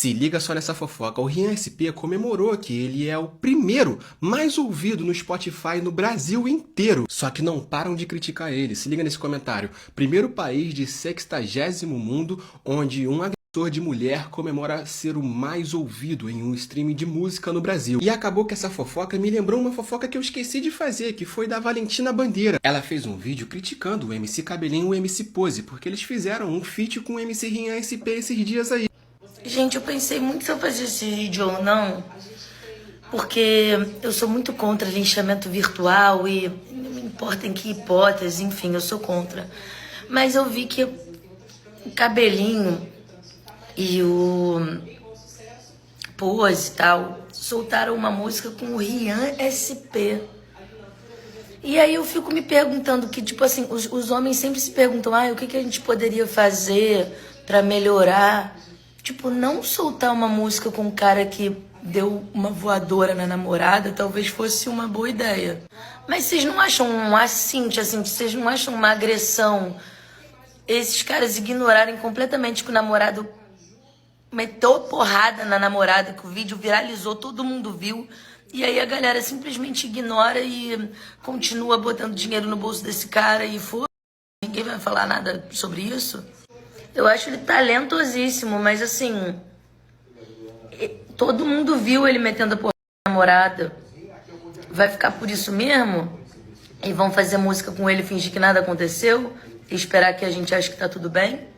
Se liga só nessa fofoca, o Rian SP comemorou que ele é o primeiro mais ouvido no Spotify no Brasil inteiro. Só que não param de criticar ele. Se liga nesse comentário. Primeiro país de 60º mundo onde um agressor de mulher comemora ser o mais ouvido em um streaming de música no Brasil. E acabou que essa fofoca me lembrou uma fofoca que eu esqueci de fazer, que foi da Valentina Bandeira. Ela fez um vídeo criticando o MC Cabelinho e o MC Pose, porque eles fizeram um feat com o MC Rian SP esses dias aí. Gente, eu pensei muito se eu fazer esse vídeo ou não, porque eu sou muito contra linchamento virtual e não me importa em que hipótese, enfim, eu sou contra. Mas eu vi que o Cabelinho e o Pose e tal soltaram uma música com o Rian SP. E aí eu fico me perguntando que, tipo assim, os homens sempre se perguntam, o que a gente poderia fazer pra melhorar? Tipo, não soltar uma música com um cara que deu uma voadora na namorada talvez fosse uma boa ideia. Mas vocês não acham um assinte, assim, vocês não acham uma agressão esses caras ignorarem completamente que o namorado meteu porrada na namorada, que o vídeo viralizou, todo mundo viu, e aí a galera simplesmente ignora e continua botando dinheiro no bolso desse cara e ninguém vai falar nada sobre isso? Eu acho ele talentosíssimo, mas assim, todo mundo viu ele metendo a porra na namorada. Vai ficar por isso mesmo? E vão fazer música com ele, fingir que nada aconteceu? E esperar que a gente ache que tá tudo bem?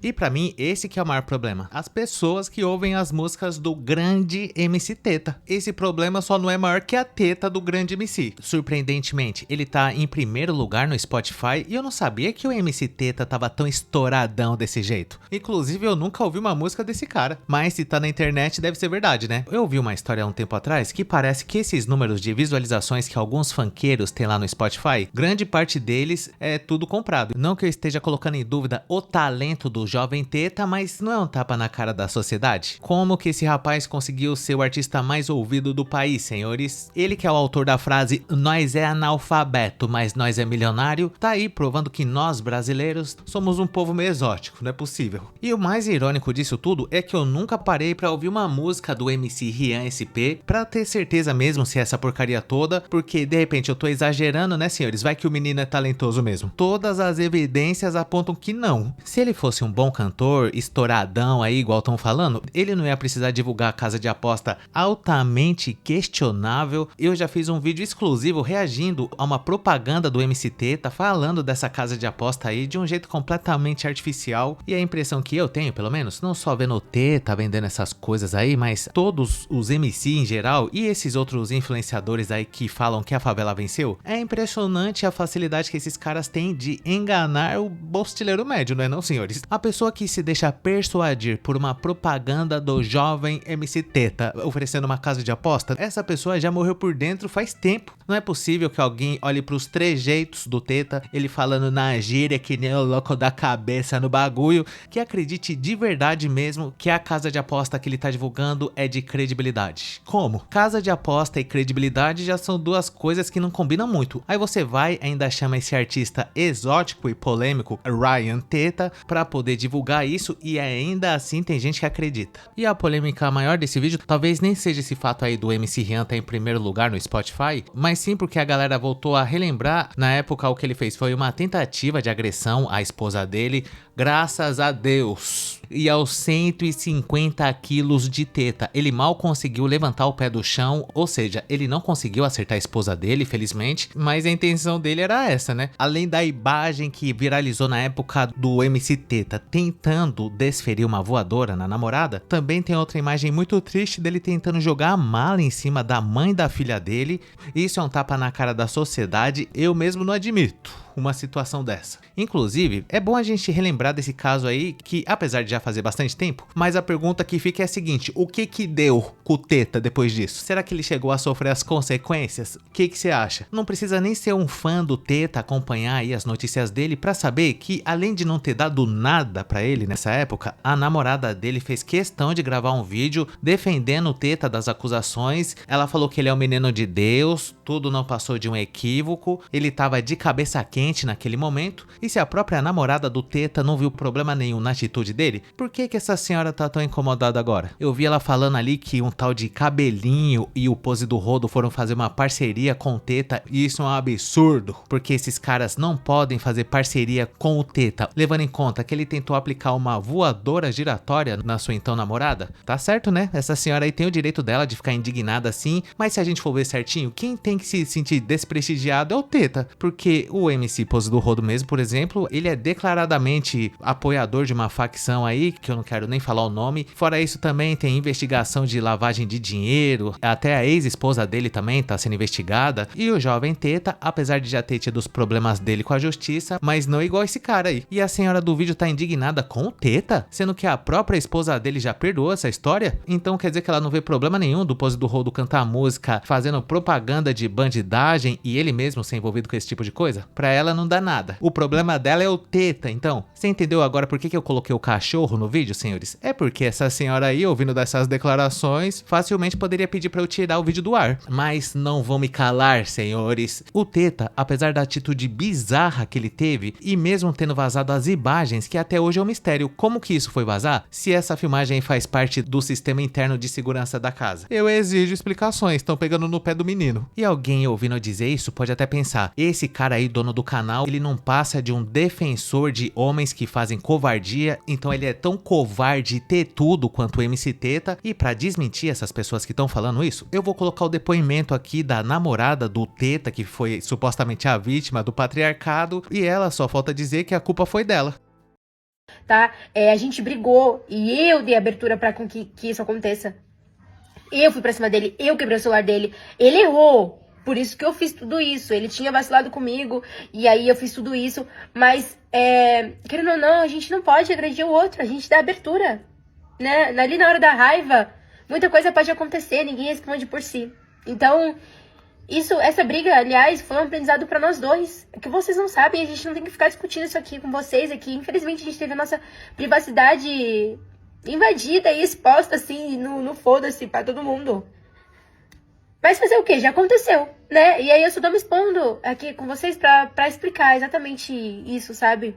E pra mim, esse que é o maior problema. As pessoas que ouvem as músicas do grande MC Teta. Esse problema só não é maior que a teta do grande MC. Surpreendentemente, ele tá em primeiro lugar no Spotify e eu não sabia que o MC Teta tava tão estouradão desse jeito. Inclusive, eu nunca ouvi uma música desse cara. Mas se tá na internet, deve ser verdade, né? Eu ouvi uma história há um tempo atrás que parece que esses números de visualizações que alguns funkeiros têm lá no Spotify, grande parte deles é tudo comprado. Não que eu esteja colocando em dúvida o talento do jovem Teta, mas não é um tapa na cara da sociedade? Como que esse rapaz conseguiu ser o artista mais ouvido do país, senhores? Ele que é o autor da frase "nós é analfabeto, mas nós é milionário", tá aí provando que nós brasileiros somos um povo meio exótico, não é possível. E o mais irônico disso tudo é que eu nunca parei pra ouvir uma música do MC Rian SP pra ter certeza mesmo se é essa porcaria toda, porque de repente eu tô exagerando, né, senhores? Vai que o menino é talentoso mesmo. Todas as evidências apontam que não. Se ele fosse um bom cantor, estouradão aí, igual estão falando, ele não ia precisar divulgar a casa de aposta altamente questionável. Eu já fiz um vídeo exclusivo reagindo a uma propaganda do MC Teta falando dessa casa de aposta aí de um jeito completamente artificial. E a impressão que eu tenho, pelo menos, não só vendo o Teta vendendo essas coisas aí, mas todos os MC em geral e esses outros influenciadores aí que falam que a favela venceu, é impressionante a facilidade que esses caras têm de enganar o bolsileiro médio, não é não, senhores? A pessoa que se deixa persuadir por uma propaganda do jovem MC Teta oferecendo uma casa de aposta, essa pessoa já morreu por dentro faz tempo. Não é possível que alguém olhe pros trejeitos do Teta, ele falando na gíria que nem o louco da cabeça no bagulho, que acredite de verdade mesmo que a casa de aposta que ele tá divulgando é de credibilidade. Como? Casa de aposta e credibilidade já são duas coisas que não combinam muito. Aí você vai e ainda chama esse artista exótico e polêmico, Rian Teta, pra poder divulgar isso e ainda assim tem gente que acredita. E a polêmica maior desse vídeo talvez nem seja esse fato aí do MC Rian estar em primeiro lugar no Spotify, mas sim porque a galera voltou a relembrar na época o que ele fez foi uma tentativa de agressão à esposa dele, graças a Deus. E aos 150 quilos de teta, ele mal conseguiu levantar o pé do chão, ou seja, ele não conseguiu acertar a esposa dele, felizmente, mas a intenção dele era essa, né? Além da imagem que viralizou na época do MC Teta tentando desferir uma voadora na namorada, também tem outra imagem muito triste dele tentando jogar a mala em cima da mãe da filha dele. Isso é um tapa na cara da sociedade, eu mesmo não admito uma situação dessa. Inclusive, é bom a gente relembrar desse caso aí, que apesar de já fazer bastante tempo, mas a pergunta que fica é a seguinte: o que que deu com o Teta depois disso? Será que ele chegou a sofrer as consequências? O que que você acha? Não precisa nem ser um fã do Teta acompanhar aí as notícias dele pra saber que, além de não ter dado nada pra ele nessa época, a namorada dele fez questão de gravar um vídeo defendendo o Teta das acusações. Ela falou que ele é um menino de Deus, tudo não passou de um equívoco, ele tava de cabeça quente quente naquele momento, e se a própria namorada do Teta não viu problema nenhum na atitude dele, por que essa senhora tá tão incomodada agora? Eu vi ela falando ali que um tal de Cabelinho e o Pose do Rodo foram fazer uma parceria com o Teta, e isso é um absurdo, porque esses caras não podem fazer parceria com o Teta, levando em conta que ele tentou aplicar uma voadora giratória na sua então namorada. Tá certo, né? Essa senhora aí tem o direito dela de ficar indignada assim, mas se a gente for ver certinho, quem tem que se sentir desprestigiado é o Teta, porque o MC Pose do Rodo mesmo, por exemplo, ele é declaradamente apoiador de uma facção aí, que eu não quero nem falar o nome. Fora isso, também tem investigação de lavagem de dinheiro, até a ex-esposa dele também tá sendo investigada, e o jovem Teta, apesar de já ter tido os problemas dele com a justiça, mas não igual esse cara aí. E a senhora do vídeo tá indignada com o Teta, sendo que a própria esposa dele já perdoou essa história? Então quer dizer que ela não vê problema nenhum do Pose do Rodo cantar música fazendo propaganda de bandidagem e ele mesmo ser envolvido com esse tipo de coisa? Pra ela não dá nada. O problema dela é o Teta, então. Você entendeu agora por que eu coloquei o cachorro no vídeo, senhores? É porque essa senhora aí, ouvindo dessas declarações, facilmente poderia pedir pra eu tirar o vídeo do ar. Mas não vão me calar, senhores. O Teta, apesar da atitude bizarra que ele teve, e mesmo tendo vazado as imagens, que até hoje é um mistério, como que isso foi vazar? Se essa filmagem faz parte do sistema interno de segurança da casa. Eu exijo explicações, estão pegando no pé do menino. E alguém ouvindo eu dizer isso pode até pensar, esse cara aí, dono do canal, ele não passa de um defensor de homens que fazem covardia, então ele é tão covarde e tetudo quanto o MC Teta. E pra desmentir essas pessoas que estão falando isso, eu vou colocar o depoimento aqui da namorada do Teta, que foi supostamente a vítima do patriarcado, e ela só falta dizer que a culpa foi dela. Tá? A gente brigou e eu dei abertura pra com que isso aconteça. Eu fui pra cima dele, eu quebrei o celular dele. Ele errou, por isso que eu fiz tudo isso. Ele tinha vacilado comigo e aí eu fiz tudo isso. Mas, querendo ou não, a gente não pode agredir o outro, a gente dá abertura, né? Ali na hora da raiva, muita coisa pode acontecer, ninguém responde por si. Então, essa briga, aliás, foi um aprendizado pra nós dois. É que vocês não sabem, a gente não tem que ficar discutindo isso aqui com vocês aqui. Infelizmente, a gente teve a nossa privacidade invadida e exposta, assim, no foda-se pra todo mundo. Mas fazer o quê? Já aconteceu, né? E aí eu só tô me expondo aqui com vocês pra explicar exatamente isso, sabe?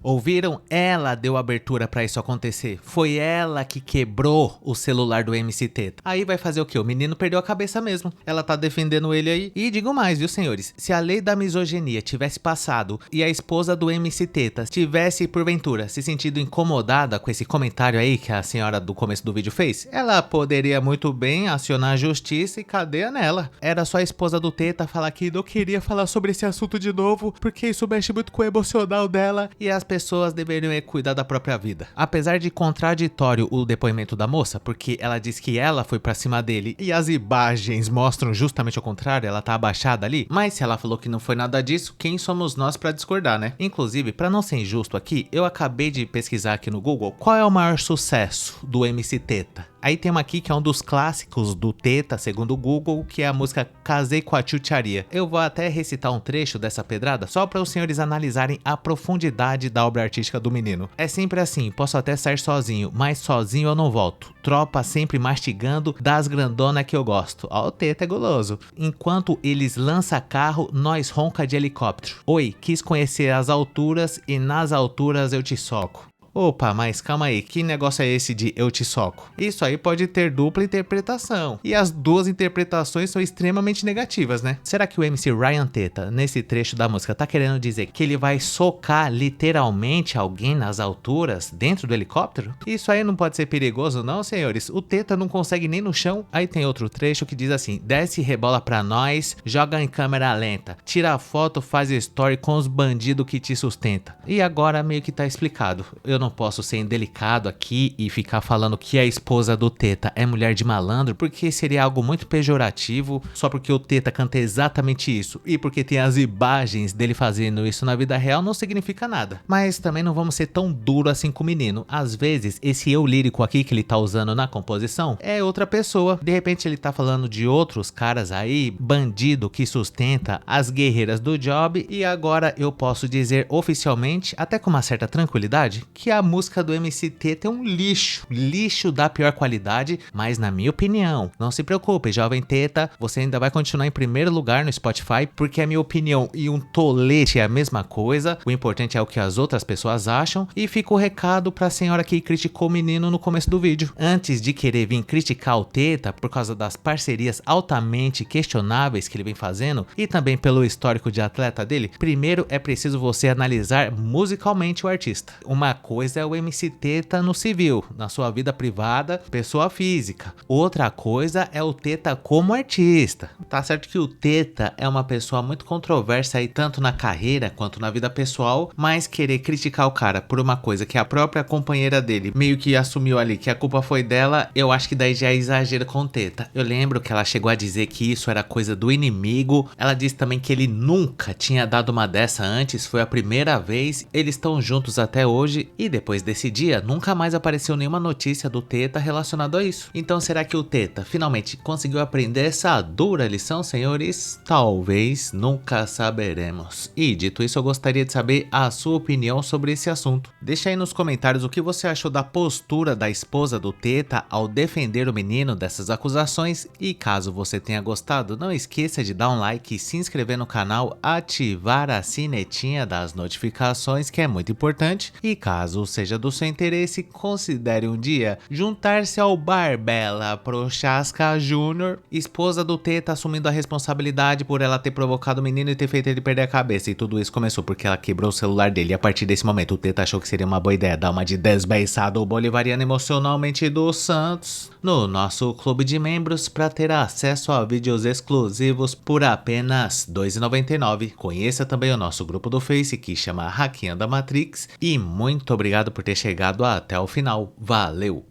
Ouviram? Ela deu abertura pra isso acontecer. Foi ela que quebrou o celular do MC Teta. Aí vai fazer o quê? O menino perdeu a cabeça mesmo. Ela tá defendendo ele aí. E digo mais, viu, senhores? Se a lei da misoginia tivesse passado e a esposa do MC Teta tivesse, porventura, se sentido incomodada com esse comentário aí que a senhora do começo do vídeo fez, ela poderia muito bem acionar a justiça e cadeia nela. Era só a esposa do Teta falar que não queria falar sobre esse assunto de novo, porque isso mexe muito com o emocional dela e as pessoas deveriam cuidar da própria vida. Apesar de contraditório o depoimento da moça, porque ela diz que ela foi pra cima dele e as imagens mostram justamente o contrário, ela tá abaixada ali, mas se ela falou que não foi nada disso, quem somos nós pra discordar, né? Inclusive, pra não ser injusto aqui, eu acabei de pesquisar aqui no Google qual é o maior sucesso do MC Teta. Aí tem uma aqui que é um dos clássicos do Teta, segundo o Google, que é a música Casei com a Chucharia. Eu vou até recitar um trecho dessa pedrada, só para os senhores analisarem a profundidade da obra artística do menino. É sempre assim, posso até sair sozinho, mas sozinho eu não volto. Tropa sempre mastigando, das grandona que eu gosto. Ó, o Teta é guloso. Enquanto eles lançam carro, nós ronca de helicóptero. Oi, quis conhecer as alturas e nas alturas eu te soco. Opa, mas calma aí, que negócio é esse de eu te soco? Isso aí pode ter dupla interpretação, e as duas interpretações são extremamente negativas, né? Será que o MC Ryan Teta, nesse trecho da música, tá querendo dizer que ele vai socar literalmente alguém nas alturas dentro do helicóptero? Isso aí não pode ser perigoso não, senhores? O Teta não consegue nem no chão. Aí tem outro trecho que diz assim: desce e rebola pra nós, joga em câmera lenta, tira foto, faz story com os bandidos que te sustenta. E agora meio que tá explicado. Eu não posso ser indelicado aqui e ficar falando que a esposa do Teta é mulher de malandro, porque seria algo muito pejorativo, só porque o Teta canta exatamente isso e porque tem as imagens dele fazendo isso na vida real não significa nada. Mas também não vamos ser tão duro assim com o menino. Às vezes esse eu lírico aqui que ele tá usando na composição é outra pessoa. De repente ele tá falando de outros caras aí, bandido que sustenta as guerreiras do job, e agora eu posso dizer oficialmente, até com uma certa tranquilidade, que que a música do MC Teta é um lixo da pior qualidade, mas na minha opinião, não se preocupe, jovem Teta, você ainda vai continuar em primeiro lugar no Spotify, porque a minha opinião e um tolete é a mesma coisa, o importante é o que as outras pessoas acham, e fica o recado pra senhora que criticou o menino no começo do vídeo. Antes de querer vir criticar o Teta por causa das parcerias altamente questionáveis que ele vem fazendo, e também pelo histórico de atleta dele, primeiro é preciso você analisar musicalmente o artista. Uma coisa é o MC Teta no civil, na sua vida privada, pessoa física. Outra coisa é o Teta como artista. Tá certo que o Teta é uma pessoa muito controversa aí, tanto na carreira quanto na vida pessoal, mas querer criticar o cara por uma coisa que a própria companheira dele meio que assumiu ali que a culpa foi dela, eu acho que daí já é exagero com o Teta. Eu lembro que ela chegou a dizer que isso era coisa do inimigo. Ela disse também que ele nunca tinha dado uma dessa antes, foi a primeira vez. Eles estão juntos até hoje e depois desse dia nunca mais apareceu nenhuma notícia do Teta relacionado a isso. Então será que o Teta finalmente conseguiu aprender essa dura lição, senhores? Talvez, nunca saberemos. E dito isso, eu gostaria de saber a sua opinião sobre esse assunto. Deixa aí nos comentários o que você achou da postura da esposa do Teta ao defender o menino dessas acusações, e caso você tenha gostado, não esqueça de dar um like, se inscrever no canal, ativar a sinetinha das notificações, que é muito importante, e caso seja do seu interesse, considere um dia juntar-se ao Barbella Prochaska Jr., esposa do Teta, assumindo a responsabilidade por ela ter provocado o menino e ter feito ele perder a cabeça, e tudo isso começou porque ela quebrou o celular dele, e a partir desse momento o Teta achou que seria uma boa ideia dar uma de desbeiçado bolivariano emocionalmente do Santos no nosso clube de membros para ter acesso a vídeos exclusivos por apenas R$ 2,99. Conheça também o nosso grupo do Face que chama Hackeando a Matrix, e muito obrigado por ter chegado até o final. Valeu!